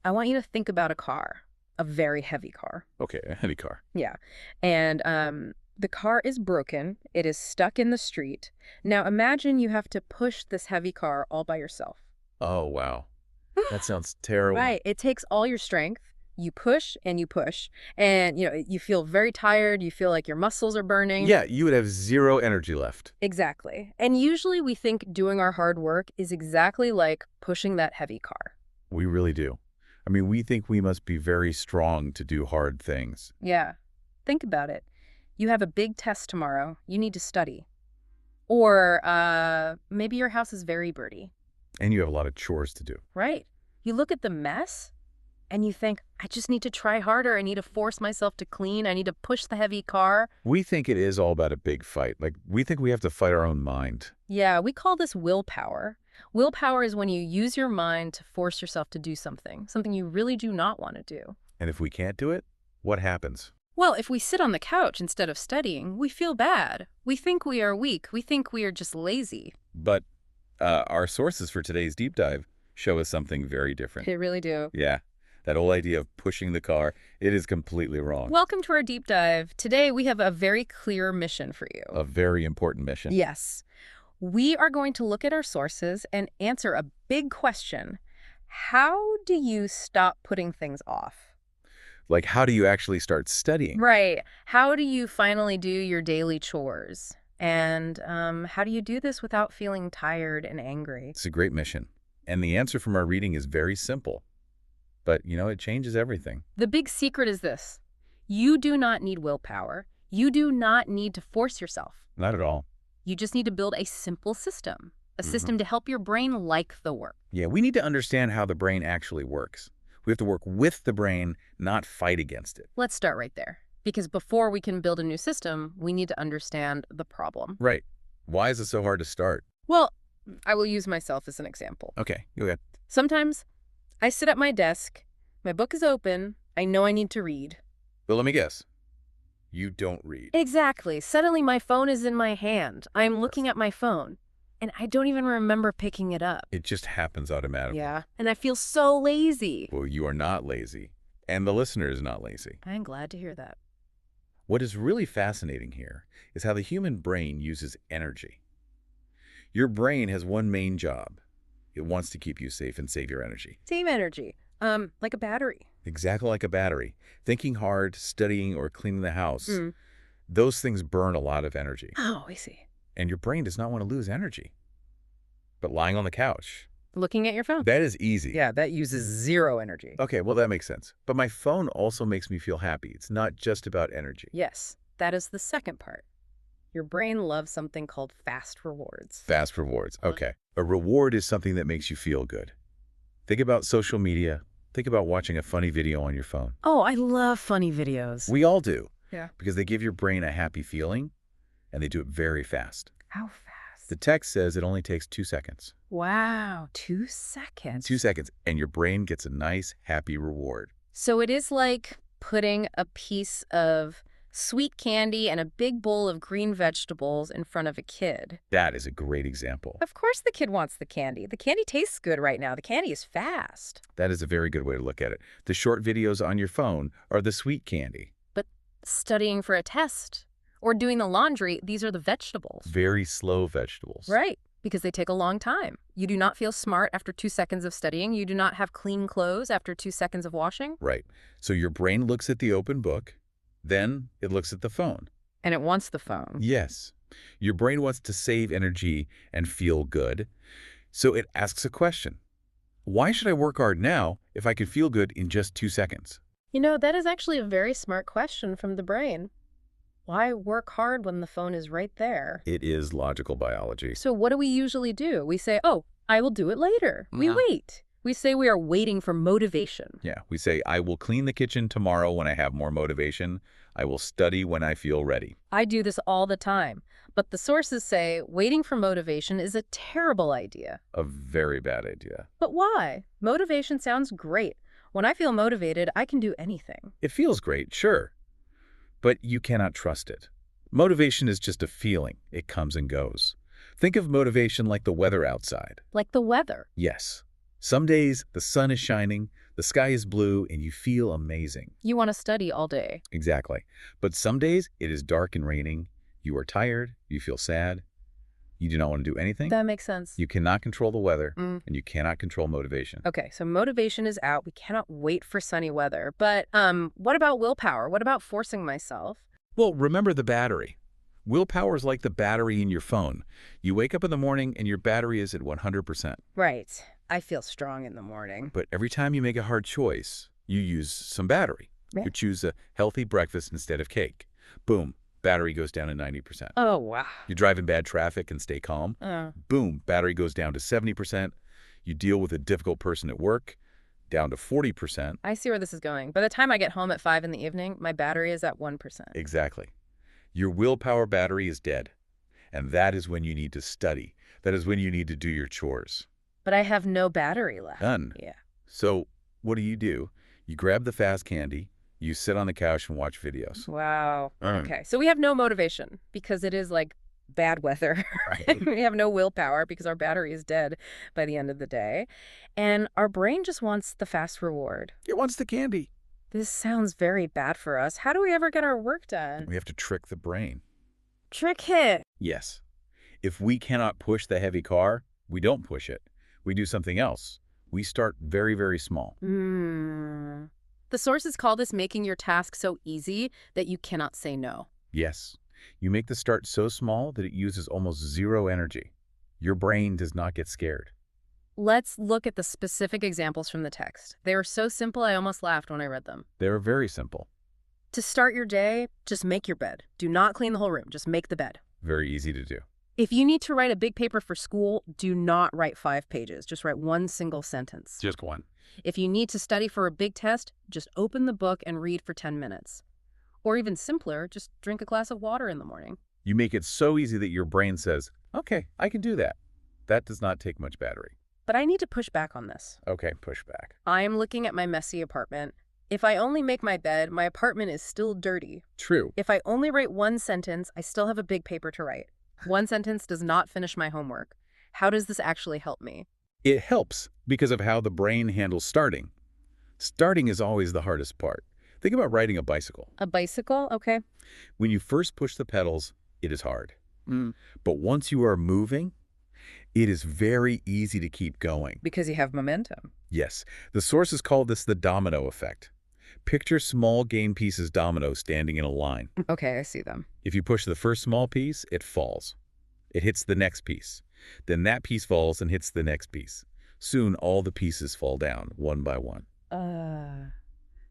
I want you to think about a car, a very heavy car. Okay, a heavy car. Yeah. And the car is broken. It is stuck in the street. Now imagine you have to push this heavy car all by yourself. Oh, wow. That sounds terrible. Right. It takes all your strength. You push and you push. And, you feel very tired. You feel like your muscles are burning. Yeah, you would have zero energy left. Exactly. And usually we think doing our hard work is exactly like pushing that heavy car. We really do. I mean, we think we must be very strong to do hard things. Yeah. Think about it. You have a big test tomorrow. You need to study. Or maybe your house is very dirty. And you have a lot of chores to do. Right. You look at the mess and you think, I just need to try harder. I need to force myself to clean. I need to push the heavy car. We think it is all about a big fight. Like, we think we have to fight our own mind. Yeah, we call this willpower. Willpower is when you use your mind to force yourself to do something you really do not want to do. And if we can't do it, what happens? Well, if we sit on the couch instead of studying, we feel bad. We think we are weak. We think we are just lazy. But our sources for today's deep dive show us something very different. They really do. Yeah, that whole idea of pushing the car, it is completely wrong. Welcome to our deep dive. Today we have a very clear mission for you. A very important mission. Yes. We are going to look at our sources and answer a big question. How do you stop putting things off? Like, how do you actually start studying? Right. How do you finally do your daily chores? And how do you do this without feeling tired and angry? It's a great mission. And the answer from our reading is very simple. But, it changes everything. The big secret is this. You do not need willpower. You do not need to force yourself. Not at all. You just need to build a simple system, a system to help your brain like the work. Yeah, we need to understand how the brain actually works. We have to work with the brain, not fight against it. Let's start right there. Because before we can build a new system, we need to understand the problem. Right. Why is it so hard to start? Well, I will use myself as an example. Okay, go ahead. Sometimes I sit at my desk, my book is open, I know I need to read. But let me guess. You don't read. Exactly. Suddenly my phone is in my hand. I'm looking at my phone, and I don't even remember picking it up. It just happens automatically. Yeah, and I feel so lazy. Well, you are not lazy. And the listener is not lazy. I'm glad to hear that. What is really fascinating here is how the human brain uses energy. Your brain has one main job. It wants to keep you safe and save your energy. Same energy. Like a battery. Exactly like a battery. Thinking hard, studying, or cleaning the house, those things burn a lot of energy. Oh, I see. And your brain does not want to lose energy. But lying on the couch, Looking at your phone. that is easy. Yeah, that uses zero energy. Okay, well, that makes sense. But my phone also makes me feel happy. It's not just about energy. Yes, that is the second part. Your brain loves something called fast rewards. Fast rewards. Okay. A reward is something that makes you feel good. Think about social media. Think about watching a funny video on your phone. Oh, I love funny videos. We all do. Yeah. Because they give your brain a happy feeling, and they do it very fast. How fast? The text says it only takes 2 seconds. Wow, 2 seconds. 2 seconds, and your brain gets a nice, happy reward. So it is like putting a piece of sweet candy and a big bowl of green vegetables in front of a kid. That is a great example. Of course the kid wants the candy. The candy tastes good right now. The candy is fast. That is a very good way to look at it. The short videos on your phone are the sweet candy. But studying for a test or doing the laundry, these are the vegetables. Very slow vegetables. Right, because they take a long time. You do not feel smart after 2 seconds of studying. You do not have clean clothes after 2 seconds of washing. Right. So your brain looks at the open book, then it looks at the phone. And it wants the phone. Yes. Your brain wants to save energy and feel good. So it asks a question. Why should I work hard now if I could feel good in just 2 seconds? That is actually a very smart question from the brain. Why work hard when the phone is right there? It is logical biology. So what do we usually do? We say, oh, I will do it later. We wait. We say we are waiting for motivation. Yeah, we say, I will clean the kitchen tomorrow when I have more motivation. I will study when I feel ready. I do this all the time. But the sources say waiting for motivation is a terrible idea. A very bad idea. But why? Motivation sounds great. When I feel motivated, I can do anything. It feels great, sure. But you cannot trust it. Motivation is just a feeling. It comes and goes. Think of motivation like the weather outside. Like the weather. Yes. Some days the sun is shining, The sky is blue and you feel amazing. You want to study all day. Exactly. But some days it is dark and raining. You are tired. You feel sad. You do not want to do anything. That makes sense. You cannot control the weather, Mm. and you cannot control motivation. Okay, so motivation is out. We cannot wait for sunny weather. But what about willpower? What about forcing myself? Well, remember the battery. Willpower is like the battery in your phone. You wake up in the morning and your battery is at 100%. Right. I feel strong in the morning. But every time you make a hard choice, you use some battery. Yeah. You choose a healthy breakfast instead of cake. Boom, battery goes down to 90%. Oh, wow. You drive in bad traffic and stay calm. Boom, battery goes down to 70%. You deal with a difficult person at work, down to 40%. I see where this is going. By the time I get home at 5 in the evening, my battery is at 1%. Exactly. Your willpower battery is dead. And that is when you need to study. That is when you need to do your chores. But I have no battery left. None. Yeah. So what do? You grab the fast candy, you sit on the couch and watch videos. Wow. Okay, so we have no motivation because it is like bad weather. Right. We have no willpower because our battery is dead by the end of the day. And our brain just wants the fast reward. It wants the candy. This sounds very bad for us. How do we ever get our work done? We have to trick the brain. Trick hit. Yes. If we cannot push the heavy car, we don't push it. We do something else. We start very, very small. The sources call this making your task so easy that you cannot say no. Yes. You make the start so small that it uses almost zero energy. Your brain does not get scared. Let's look at the specific examples from the text. They were so simple I almost laughed when I read them. They are very simple. To start your day, just make your bed. Do not clean the whole room. Just make the bed. Very easy to do. If you need to write a big paper for school, do not write 5 pages. Just write one single sentence. Just one. If you need to study for a big test, just open the book and read for 10 minutes. Or even simpler, just drink a glass of water in the morning. You make it so easy that your brain says, okay, I can do that. That does not take much battery. But I need to push back on this. Okay, push back. I am looking at my messy apartment. If I only make my bed, my apartment is still dirty. True. If I only write one sentence, I still have a big paper to write. One sentence does not finish my homework. How does this actually help me? It helps because of how the brain handles starting. Starting is always the hardest part. Think about riding a bicycle. A bicycle? Okay. When you first push the pedals, it is hard. But once you are moving, it is very easy to keep going. Because you have momentum. Yes, the sources call this the domino effect. Picture small game pieces domino standing in a line. Okay, I see them. If you push the first small piece, it falls. It hits the next piece. Then that piece falls and hits the next piece. Soon all the pieces fall down, one by one.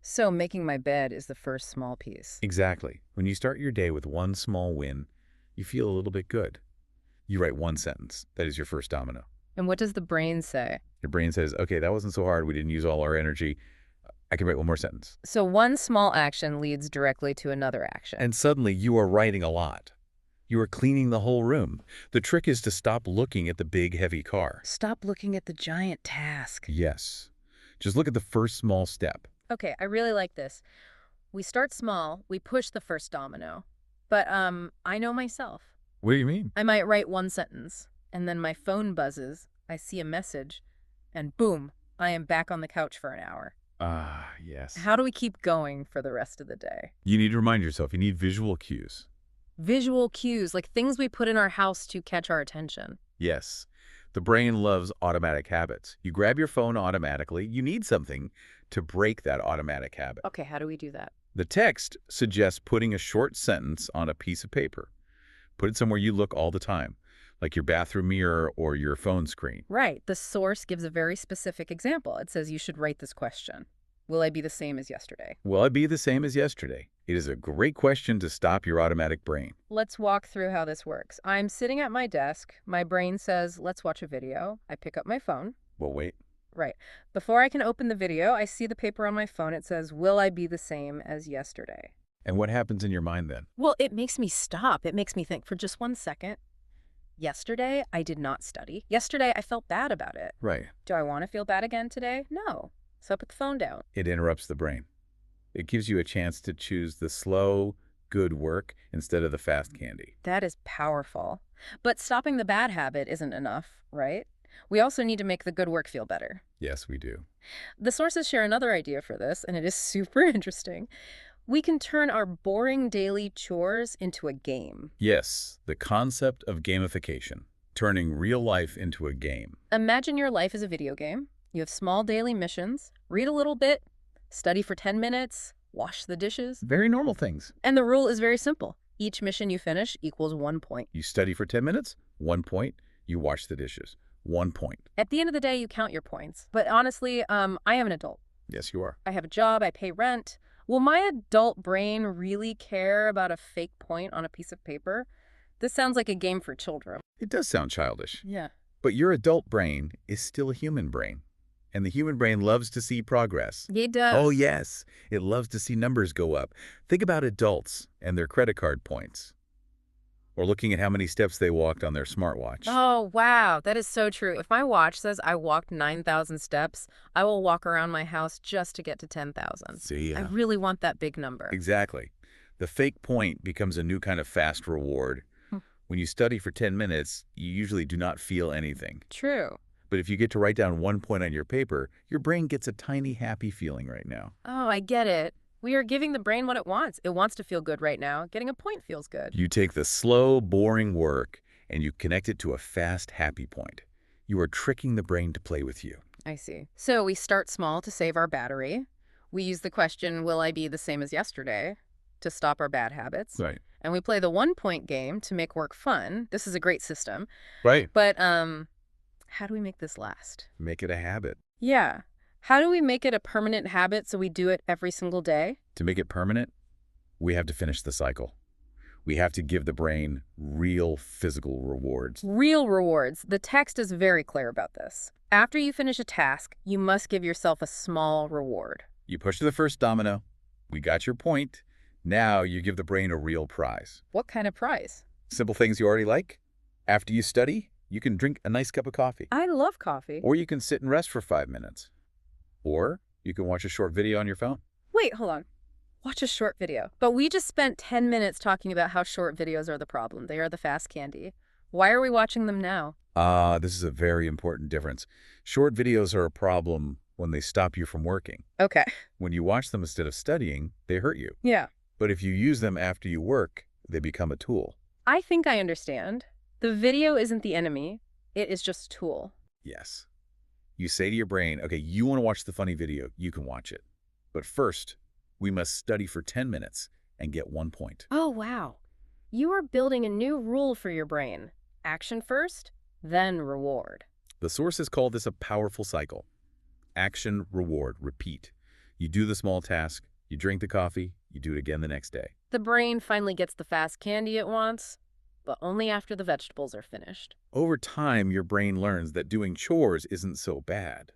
So making my bed is the first small piece. Exactly. When you start your day with one small win, you feel a little bit good. You write one sentence. That is your first domino. And what does the brain say? Your brain says, okay, that wasn't so hard. We didn't use all our energy. I can write one more sentence. So one small action leads directly to another action. And suddenly you are writing a lot. You are cleaning the whole room. The trick is to stop looking at the big, heavy car. Stop looking at the giant task. Yes. Just look at the first small step. Okay, I really like this. We start small, we push the first domino. But I know myself. What do you mean? I might write one sentence, and then my phone buzzes, I see a message, and boom, I am back on the couch for an hour. Ah, yes. How do we keep going for the rest of the day? You need to remind yourself. You need visual cues. Visual cues, like things we put in our house to catch our attention. Yes. The brain loves automatic habits. You grab your phone automatically. You need something to break that automatic habit. Okay, how do we do that? The text suggests putting a short sentence on a piece of paper. Put it somewhere you look all the time, like your bathroom mirror or your phone screen. Right. The source gives a very specific example. It says you should write this question. Will I be the same as yesterday? Will I be the same as yesterday? It is a great question to stop your automatic brain. Let's walk through how this works. I'm sitting at my desk. My brain says, let's watch a video. I pick up my phone. Well, wait. Right. Before I can open the video, I see the paper on my phone. It says, will I be the same as yesterday? And what happens in your mind then? Well, it makes me stop. It makes me think for just 1 second. Yesterday, I did not study. Yesterday, I felt bad about it. Right. Do I want to feel bad again today? No. So I put the phone down. It interrupts the brain. It gives you a chance to choose the slow, good work instead of the fast candy. That is powerful. But stopping the bad habit isn't enough, right? We also need to make the good work feel better. Yes, we do. The sources share another idea for this, and it is super interesting. We can turn our boring daily chores into a game. Yes, the concept of gamification, turning real life into a game. Imagine your life as a video game. You have small daily missions, read a little bit, study for 10 minutes, wash the dishes. Very normal things. And the rule is very simple. Each mission you finish equals 1 point. You study for 10 minutes, 1 point. You wash the dishes, 1 point. At the end of the day, you count your points. But honestly, I am an adult. Yes, you are. I have a job, I pay rent. Will my adult brain really care about a fake point on a piece of paper? This sounds like a game for children. It does sound childish. Yeah. But your adult brain is still a human brain. And the human brain loves to see progress. It does. Oh, yes. It loves to see numbers go up. Think about adults and their credit card points. Or looking at how many steps they walked on their smartwatch. Oh, wow. That is so true. If my watch says I walked 9,000 steps, I will walk around my house just to get to 10,000. See? I really want that big number. Exactly. The fake point becomes a new kind of fast reward. When you study for 10 minutes, you usually do not feel anything. True. But if you get to write down 1 point on your paper, your brain gets a tiny happy feeling right now. Oh, I get it. We are giving the brain what it wants. It wants to feel good right now. Getting a point feels good. You take the slow, boring work and you connect it to a fast, happy point. You are tricking the brain to play with you. I see. So we start small to save our battery. We use the question, will I be the same as yesterday, to stop our bad habits. Right. And we play the 1 point game to make work fun. This is a great system. Right. But how do we make this last? Make it a habit. Yeah. How do we make it a permanent habit so we do it every single day? To make it permanent, we have to finish the cycle. We have to give the brain real physical rewards. Real rewards. The text is very clear about this. After you finish a task, you must give yourself a small reward. You push the first domino. We got your point. Now you give the brain a real prize. What kind of prize? Simple things you already like. After you study, you can drink a nice cup of coffee. I love coffee. Or you can sit and rest for 5 minutes. Or you can watch a short video on your phone. Wait, hold on. Watch a short video. But we just spent 10 minutes talking about how short videos are the problem. They are the fast candy. Why are we watching them now? This is a very important difference. Short videos are a problem when they stop you from working. Okay. When you watch them instead of studying, they hurt you. Yeah. But if you use them after you work, they become a tool. I think I understand. The video isn't the enemy. It is just a tool. Yes. You say to your brain, okay, you want to watch the funny video, you can watch it. But first, we must study for 10 minutes and get 1 point. Oh, wow. You are building a new rule for your brain. Action first, then reward. The sources call this a powerful cycle. Action, reward, repeat. You do the small task, you drink the coffee, you do it again the next day. The brain finally gets the fast candy it wants, but only after the vegetables are finished. Over time, your brain learns that doing chores isn't so bad.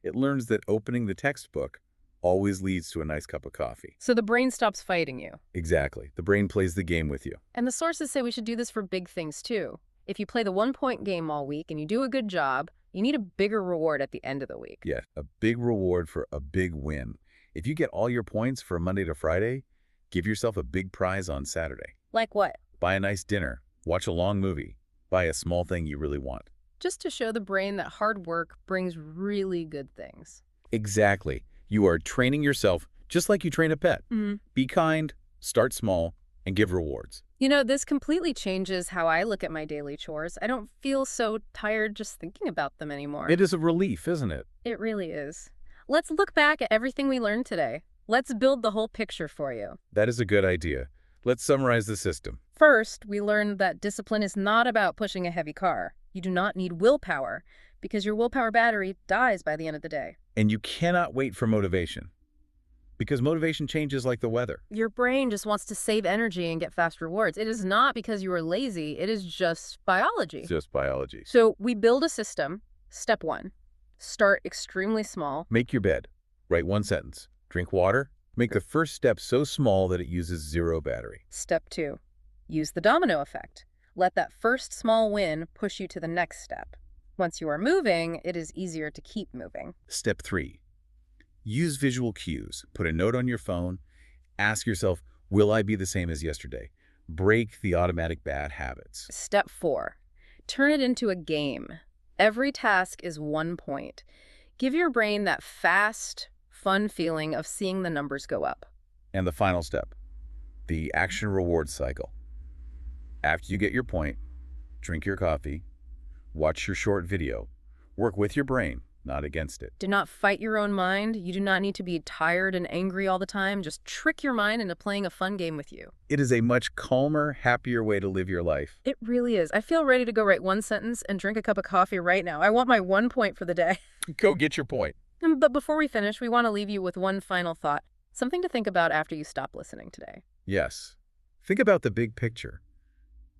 It learns that opening the textbook always leads to a nice cup of coffee. So the brain stops fighting you. Exactly. The brain plays the game with you. And the sources say we should do this for big things too. If you play the 1 point game all week and you do a good job, you need a bigger reward at the end of the week. Yeah, a big reward for a big win. If you get all your points from Monday to Friday, give yourself a big prize on Saturday. Like what? Buy a nice dinner, watch a long movie, buy a small thing you really want. Just to show the brain that hard work brings really good things. Exactly. You are training yourself just like you train a pet. Be kind, start small, and give rewards. You know, this completely changes how I look at my daily chores. I don't feel so tired just thinking about them anymore. It is a relief, isn't it? It really is. Let's look back at everything we learned today. Let's build the whole picture for you. That is a good idea. Let's summarize the system. First, we learned that discipline is not about pushing a heavy car. You do not need willpower, because your willpower battery dies by the end of the day. And you cannot wait for motivation, because motivation changes like the weather. Your brain just wants to save energy and get fast rewards. It is not because you are lazy. It is just biology. It's just biology. So we build a system. Step 1, start extremely small. Make your bed. Write 1 sentence. Drink water. Make the first step so small that it uses 0 battery. Step 2, use the domino effect. Let that first small win push you to the next step. Once you are moving, it is easier to keep moving. Step 3, use visual cues. Put a note on your phone. Ask yourself, will I be the same as yesterday? Break the automatic bad habits. Step 4, turn it into a game. Every task is 1 point. Give your brain that fast, fun feeling of seeing the numbers go up. And the final step, the action reward cycle. After you get your point, drink your coffee, watch your short video, work with your brain, not against it. Do not fight your own mind. You do not need to be tired and angry all the time. Just trick your mind into playing a fun game with you. It is a much calmer, happier way to live your life. It really is. I feel ready to go write one sentence and drink a cup of coffee right now. I want my 1 point for the day. Go get your point. But before we finish, we want to leave you with one final thought. Something to think about after you stop listening today. Yes. Think about the big picture.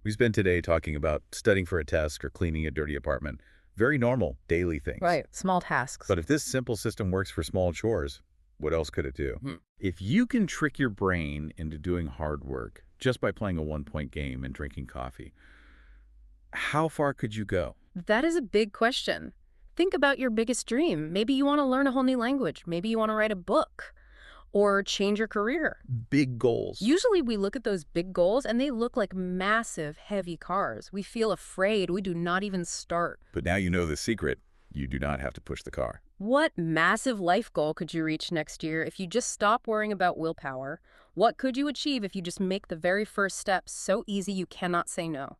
We spent today talking about studying for a test or cleaning a dirty apartment. Very normal, daily things. Right. Small tasks. But if this simple system works for small chores, what else could it do? If you can trick your brain into doing hard work just by playing a one-point game and drinking coffee, how far could you go? That is a big question. Think about your biggest dream. Maybe you want to learn a whole new language. Maybe you want to write a book or change your career. Big goals. Usually we look at those big goals and they look like massive, heavy cars. We feel afraid. We do not even start. But now you know the secret. You do not have to push the car. What massive life goal could you reach next year if you just stop worrying about willpower? What could you achieve if you just make the very first step so easy you cannot say no?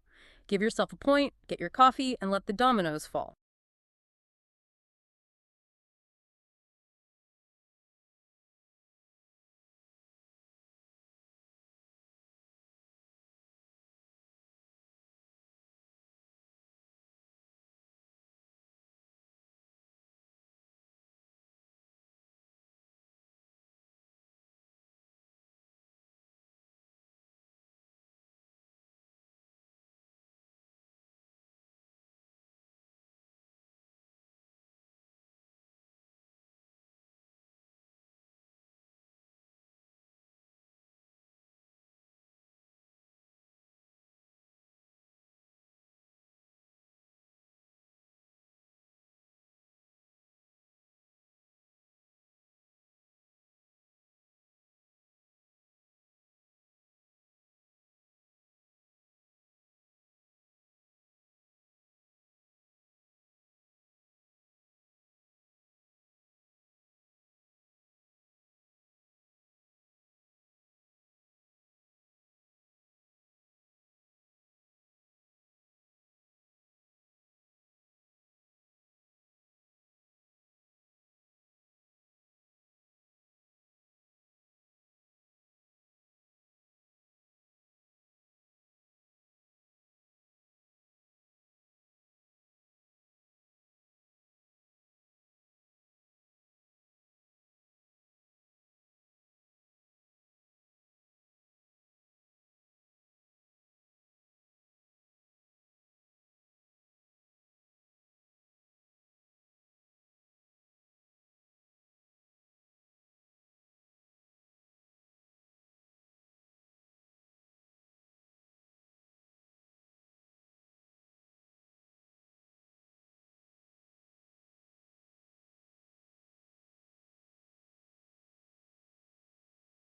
Give yourself a point, get your coffee, and let the dominoes fall.